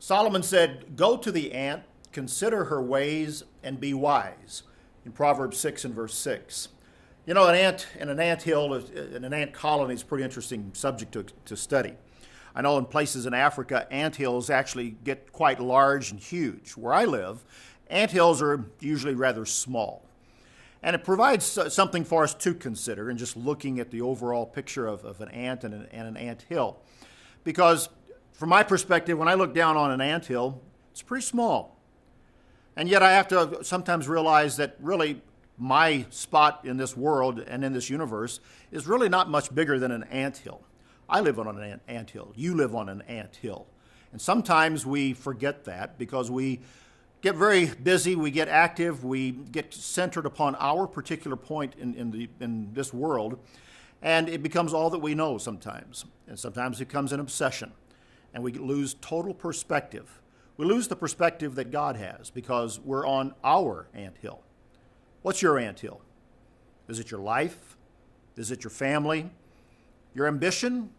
Solomon said, "Go to the ant, consider her ways, and be wise," in Proverbs 6 and verse 6. You know, an ant in an ant hill, in an ant colony is a pretty interesting subject to study. I know in places in Africa, ant hills actually get quite large and huge. Where I live, ant hills are usually rather small. And it provides something for us to consider in just looking at the overall picture of an ant and an ant hill. Because from my perspective, when I look down on an ant hill, it's pretty small. And yet I have to sometimes realize that really my spot in this world and in this universe is really not much bigger than an ant hill. I live on an ant hill. You live on an ant hill. And sometimes we forget that because we get very busy, we get active, we get centered upon our particular point in this world, and it becomes all that we know sometimes. And sometimes it becomes an obsession, and we lose total perspective. We lose the perspective that God has because we're on our anthill. What's your anthill? Is it your life? Is it your family? Your ambition?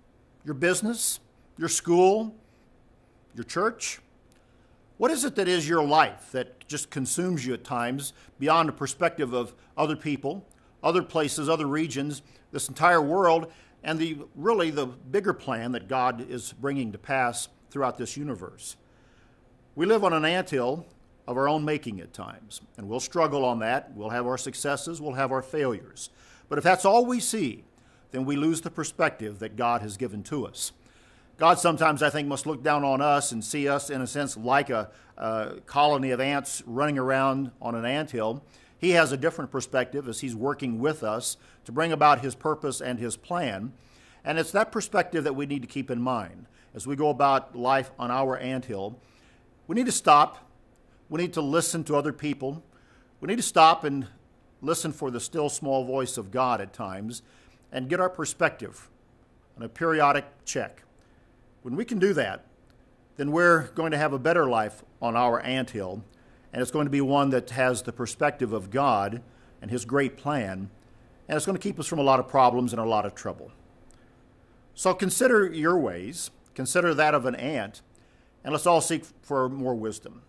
Your business? Your school? Your church? What is it that is your life that just consumes you at times beyond the perspective of other people, other places, other regions, this entire world, and really the bigger plan that God is bringing to pass throughout this universe? We live on an anthill of our own making at times, and we'll struggle on that. We'll have our successes, we'll have our failures. But if that's all we see, then we lose the perspective that God has given to us. God sometimes, I think, must look down on us and see us, in a sense, like a colony of ants running around on an anthill. He has a different perspective as he's working with us to bring about his purpose and his plan. And it's that perspective that we need to keep in mind as we go about life on our anthill. We need to stop. We need to listen to other people. We need to stop and listen for the still small voice of God at times and get our perspective on a periodic check. When we can do that, then we're going to have a better life on our anthill, and it's going to be one that has the perspective of God and his great plan, and it's going to keep us from a lot of problems and a lot of trouble. So consider your ways, consider that of an ant, and let's all seek for more wisdom.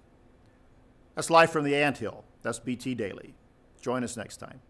That's Life from the Anthill. That's BT Daily. Join us next time.